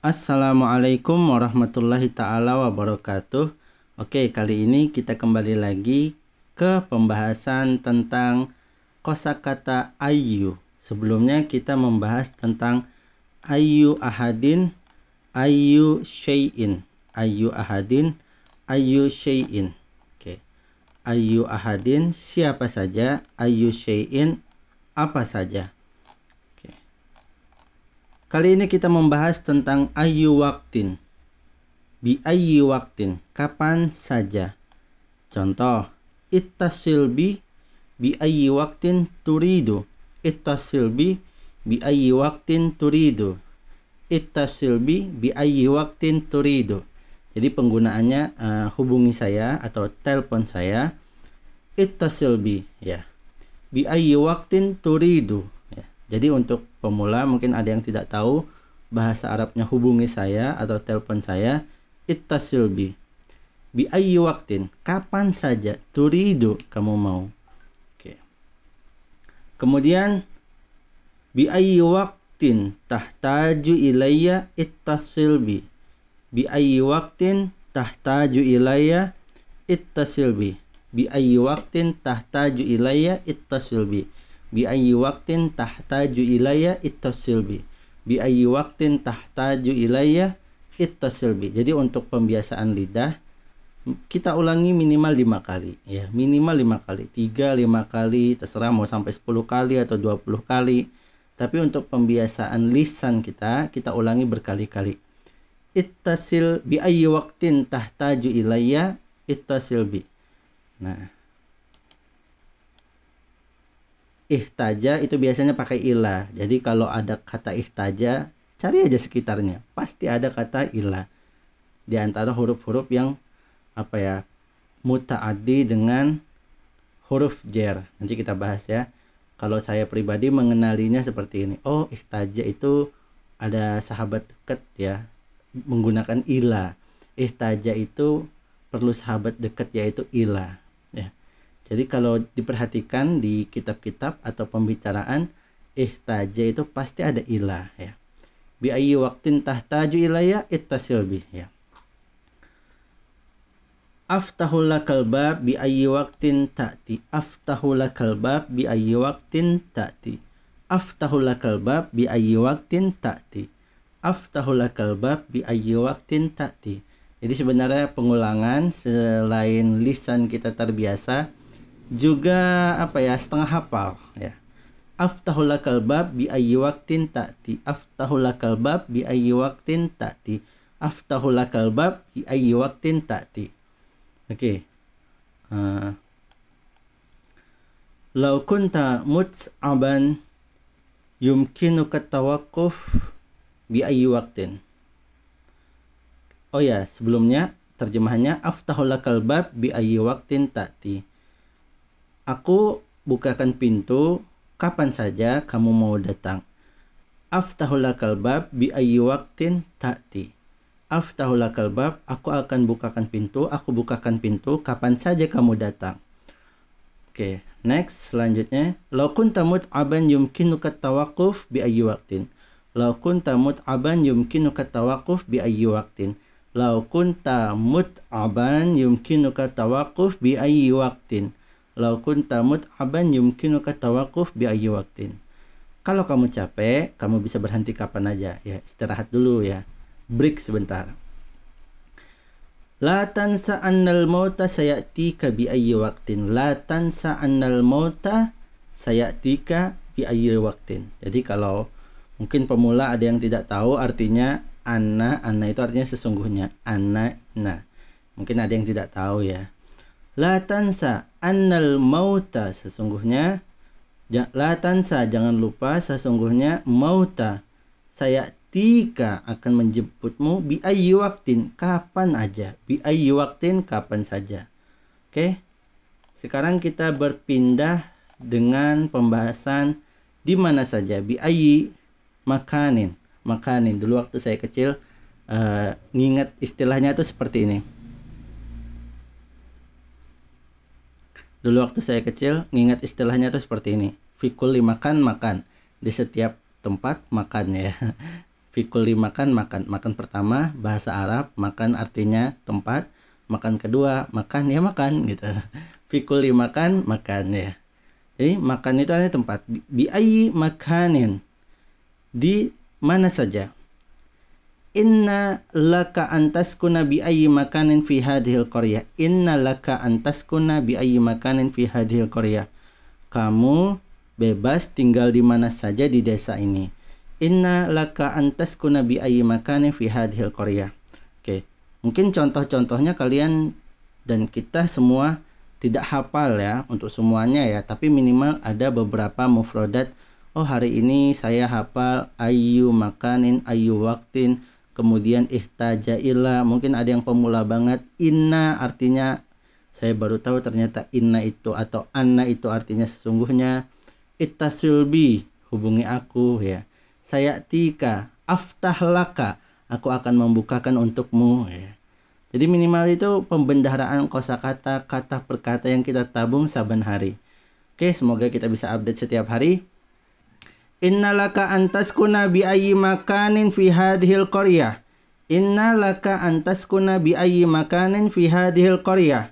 Assalamualaikum warahmatullahi ta'ala wabarakatuh. Oke, kali ini kita kembali lagi ke pembahasan tentang kosakata ayyu. Sebelumnya kita membahas tentang ayyu ahadin, ayyu syai'in. Ayyu ahadin, ayyu syai'in. Oke. Ayyu ahadin siapa saja, ayyu syai'in apa saja. Kali ini kita membahas tentang ayyu waktin. Bi ayyi waktin, kapan saja. Contoh, ittasil bi ayyi waktin turidu. Ittasil bi ayyi waktin turidu. Ittasil bi ayyi waktin turidu. Jadi penggunaannya hubungi saya atau telepon saya. Ittasil bi, ya. Bi ayyi waktin turidu. Jadi untuk pemula mungkin ada yang tidak tahu bahasa Arabnya hubungi saya atau telepon saya. Ittasil bi ayyi waktin, kapan saja, turidu, kamu mau. Oke. Kemudian bi ayyi waktin tahtaju ilayya ittasil bi ayyi waktin tahtaju ilayya ittasil bi ayyi waktin tahtaju ilayya ittasil bi ayyi waktin tahtaju ilayya ittasil bi ayyi waktin tahtaju ilayya ittasil bi. Jadi untuk pembiasaan lidah kita ulangi minimal 5 kali ya, minimal 5 kali, 3, 5 kali, terserah mau sampai 10 kali atau 20 kali. Tapi untuk pembiasaan lisan kita ulangi berkali-kali. Ittasil bi ayyi waktin tahtaju ilayya ittasil bi. Nah, ihtaja itu biasanya pakai ilah. Jadi kalau ada kata ihtaja, cari aja sekitarnya. Pasti ada kata ilah di antara huruf-huruf yang muta'addi dengan huruf jar. Nanti kita bahas ya. Kalau saya pribadi mengenalinya seperti ini. Oh, ihtaja itu ada sahabat dekat ya, menggunakan ilah. Ihtaja itu perlu sahabat dekat yaitu ilah ya. Jadi kalau diperhatikan di kitab-kitab atau pembicaraan, ihtaja itu pasti ada ilah ya. Bi ayyi waktin tahtaju ilayya ittasil bi ya. Aftahul lakal bab bi ayyi waktin ta'ti. Aftahul lakal bab bi ayyi waktin ta'ti. Aftahul lakal bab bi ayyi waktin ta'ti. Aftahul lakal bab bi ayyi waktin ta'ti. Jadi sebenarnya pengulangan selain lisan kita terbiasa juga setengah hafal ya. Aftahul lakal bab bi ayyi waktin ta'ti. Aftahul lakal bab bi ayyi waktin ta'ti. Aftahul lakal bab bi ayyi waktin ta'ti. Oke. Law kunta mut'aban yumkinuka tawaqquf bi ayyi waktin. Oh ya, sebelumnya terjemahannya aftahul lakal bab bi ayyi waktin ta'ti. Aku bukakan pintu kapan saja kamu mau datang. Aftahul lakal bab bi ayyi waktin ta'ti. Aftahul lakal bab, aku akan bukakan pintu, aku bukakan pintu kapan saja kamu datang. Oke, next selanjutnya. Law kunta mut'aban yumkinuka tawaqquf bi ayyi waktin. Law kunta mut'aban yumkinuka tawaqquf bi ayyi waktin. Law kunta mut'aban yumkinuka tawaqquf bi ayyi waktin. Law kunta mut'aban yumkinuka tawaqquf bi ayyi waktin. Kalau kamu capek, kamu bisa berhenti kapan aja ya, istirahat dulu ya. Break sebentar. La tansa annal mauta sayatika bi ayyi waktin. La tansa annal mauta sayatika bi ayyi waktin. Jadi kalau mungkin pemula ada yang tidak tahu artinya anna itu artinya sesungguhnya. Anna. Mungkin ada yang tidak tahu ya. La tansa annal mauta, sesungguhnya la tansa, jangan lupa sesungguhnya mauta sayatika akan menjemputmu bi ayyi waktin, kapan aja. Bi ayyi waktin, kapan saja. Oke. Sekarang kita berpindah dengan pembahasan di mana saja. Bi ayyi makanin. Makanin. Dulu waktu saya kecil nginget istilahnya itu seperti ini. Dulu waktu saya kecil ngingat istilahnya itu seperti ini. Fikul makan. Di setiap tempat makan ya. Fi kulli makan, makan. Makan pertama bahasa Arab, makan artinya tempat. Makan kedua, makan ya makan gitu. Fi kulli makan, makan ya. Jadi makan itu artinya tempat. Bi ayyi makanin, di mana saja. Inna laka antaskuna bi ayyi makanin fi hadhil qaryah. Inna laka antaskuna bi ayyi makanin fi hadhil qaryah. Kamu bebas tinggal di mana saja di desa ini. Inna laka antaskuna bi ayyi makanin fi hadhil qaryah. Oke, mungkin contoh-contohnya kalian dan kita semua tidak hafal ya untuk semuanya ya, tapi minimal ada beberapa mufradat. Oh, hari ini saya hafal ayyu makanin, ayyu waktin, kemudian ihtaja ila. Mungkin ada yang pemula banget. Inna artinya saya baru tahu ternyata inna itu atau anna itu artinya sesungguhnya. Ittasil bi, hubungi aku ya. Saya tika, aftah laka, aku akan membukakan untukmu ya. Jadi minimal itu pembendaharaan kosakata, kata per kata yang kita tabung saban hari. Oke, semoga kita bisa update setiap hari. Innalaka antaskuna bi ayyi makanin fi hadhil qaryah. Innalaka antaskuna bi ayyi makanin fi hadhil qaryah.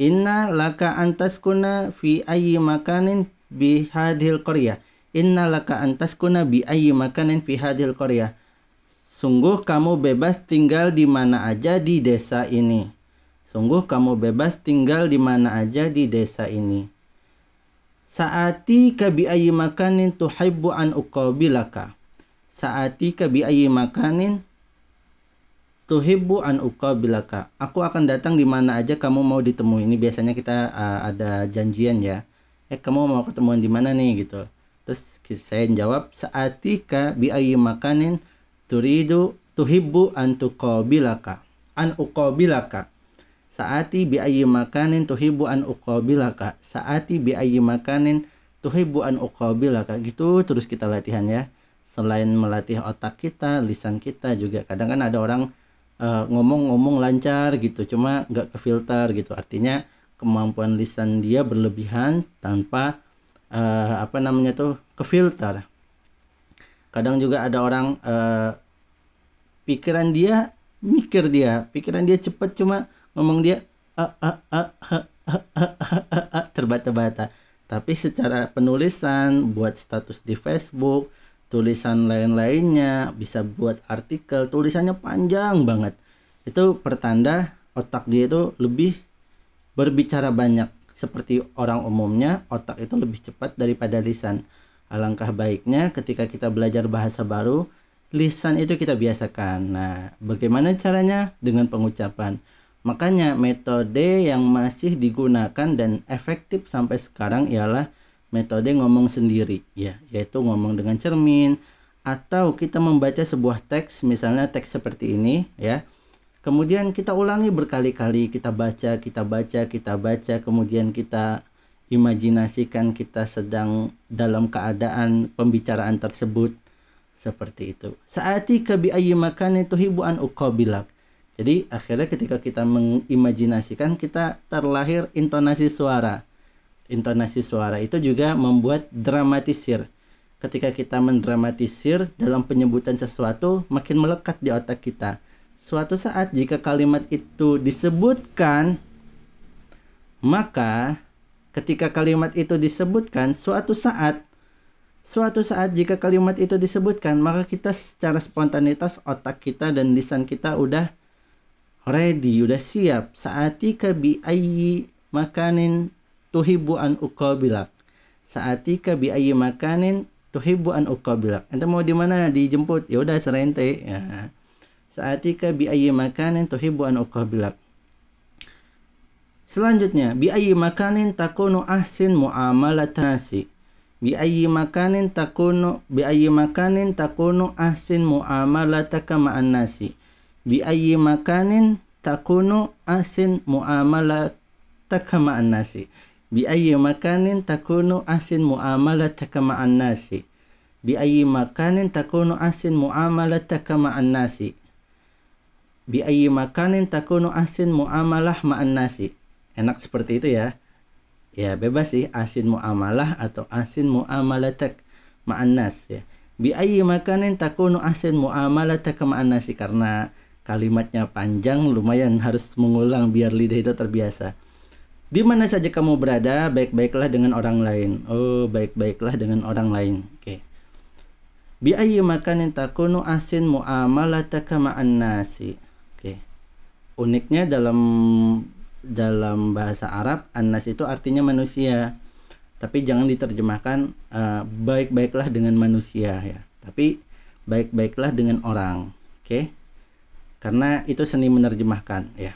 Innalaka antaskuna fi ayyi makanin bi hadhil qaryah. Innalaka antaskuna bi ayyi makanin fi hadhil qaryah. Sungguh kamu bebas tinggal di mana aja di desa ini. Sungguh kamu bebas tinggal di mana aja di desa ini. Saati ka bi ayyi makanin tuhibbu an uqabilaka. Saati ka bi ayyi makanin tuhibbu an uqabilaka. Aku akan datang di mana aja kamu mau ditemui. Ini biasanya kita ada janjian ya. Kamu mau ketemuan di mana nih gitu. Terus saya jawab saati ka bi ayyi makanin turidu tuhibbu an tuqabilaka. An uqabilaka. Saati bi ayyi makanin tuhibbu an uqabilaka. Saati bi ayyi makanin tuhibbu an uqabilaka. Gitu terus kita latihan ya. Selain melatih otak kita, lisan kita juga. Kadang kan ada orang ngomong-ngomong lancar gitu, cuma nggak kefilter gitu. Artinya kemampuan lisan dia berlebihan tanpa kefilter. Kadang juga ada orang pikiran dia cepat, cuma ngomong dia terbata-bata. Tapi secara penulisan, buat status di Facebook, tulisan lain-lainnya, bisa buat artikel, tulisannya panjang banget. Itu pertanda otak dia itu lebih berbicara banyak. Seperti orang umumnya, otak itu lebih cepat daripada lisan. Alangkah baiknya ketika kita belajar bahasa baru, lisan itu kita biasakan. Nah, bagaimana caranya? Dengan pengucapan. Makanya metode yang masih digunakan dan efektif sampai sekarang ialah metode ngomong sendiri ya, yaitu ngomong dengan cermin, atau kita membaca sebuah teks, misalnya teks seperti ini ya. Kemudian kita ulangi berkali-kali, kita baca, kemudian kita imajinasikan kita sedang dalam keadaan pembicaraan tersebut. Seperti itu. Saati ka bi ayyi makanin tuhibbu an uqabilak. Jadi akhirnya ketika kita mengimajinasikan, kita terlahir intonasi suara. Intonasi suara itu juga membuat dramatisir. Ketika kita mendramatisir dalam penyebutan sesuatu, makin melekat di otak kita. Suatu saat jika kalimat itu disebutkan, maka ketika kalimat itu disebutkan, suatu saat jika kalimat itu disebutkan, maka kita secara spontanitas otak kita dan lisan kita udah ready, udah siap. Sa'atika bi ayyi makanin tuhibbu an uqabilak. Sa'atika bi ayyi makanin tuhibbu an uqabilak. Ente mau di mana? Dijemput. Ya udah serente. Ya. Sa'atika bi ayyi makanin tuhibbu an uqabilak. Selanjutnya, bi ayyi makanin takunu ahsin muamalatan nasi. Bi ayyi makanin takunu ahsin muamalataka ma'an nasi. Bi ayyi makanin takunu ahsin muamalataka ma'an nasi. Bi ayyi makanin takunu ahsin muamalataka ma'an nasi. Bi ayyi makanin takunu ahsin muamalataka ma'an nasi. Bi ayyi makanin takunu ahsin muamalah ma'an nasi. Enak seperti itu ya. Ya bebas sih, ahsin muamalah atau ahsin muamalatak ma'an nas ya. Bi ayyi makanin takunu ahsin muamalataka ma'an nasi, karena kalimatnya panjang lumayan harus mengulang biar lidah itu terbiasa. Di mana saja kamu berada, baik-baiklah dengan orang lain. Oh, baik-baiklah dengan orang lain. Oke. Bi ayyi makanin takunu ahsin muamalataka ma'an nasi. Oke. Uniknya dalam bahasa Arab, an-nas itu artinya manusia. Tapi jangan diterjemahkan baik-baiklah dengan manusia ya. Tapi baik-baiklah dengan orang. Oke. Karena itu seni menerjemahkan ya.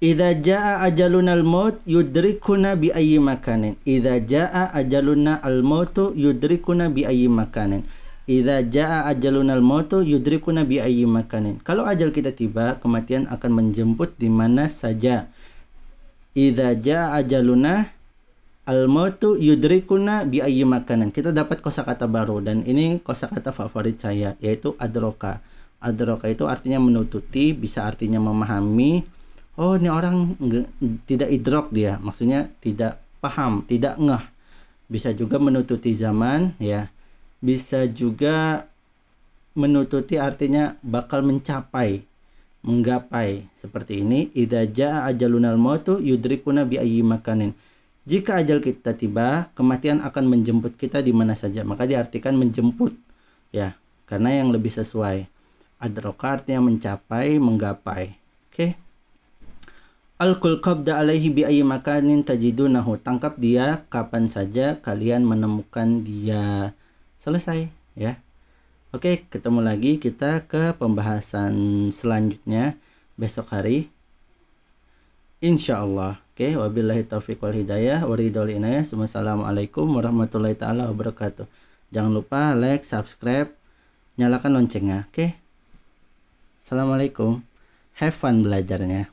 Idza jaa ajalunal maut yudrikuna bi ayyi makanin. Idza jaa ajaluna al mautu yudrikuna bi ayyi makanin. Idza jaa ajalunal mautu yudrikuna bi ayyi makanin. Kalau ajal kita tiba, kematian akan menjemput di mana saja. Idza jaa ajaluna al mautu yudrikuna bi ayyi makanin. Kita dapat kosakata baru dan ini kosakata favorit saya, yaitu adroka. Adroka itu artinya menututi, bisa artinya memahami. Oh, ini orang tidak idrok dia, maksudnya tidak paham, tidak ngeh. Bisa juga menututi zaman ya. Bisa juga menututi artinya bakal mencapai, menggapai. Seperti ini, idza jaa ajalunal mautu yudrikuna bi ayyi makanin. Jika ajal kita tiba, kematian akan menjemput kita di mana saja. Maka diartikan menjemput ya, karena yang lebih sesuai. Adroka artinya mencapai, menggapai. Oke. Alqul qabda alaihi bi ayyi makanin tajidunahu. Tangkap dia kapan saja kalian menemukan dia. Selesai ya. Oke, ketemu lagi kita ke pembahasan selanjutnya besok hari, insyaallah. Oke, wabillahi taufiq wal hidayah wa ridhal inayah. Wassalamualaikum warahmatullahi taala wabarakatuh. Jangan lupa like, subscribe, nyalakan loncengnya. Oke. Assalamualaikum. Have fun belajarnya.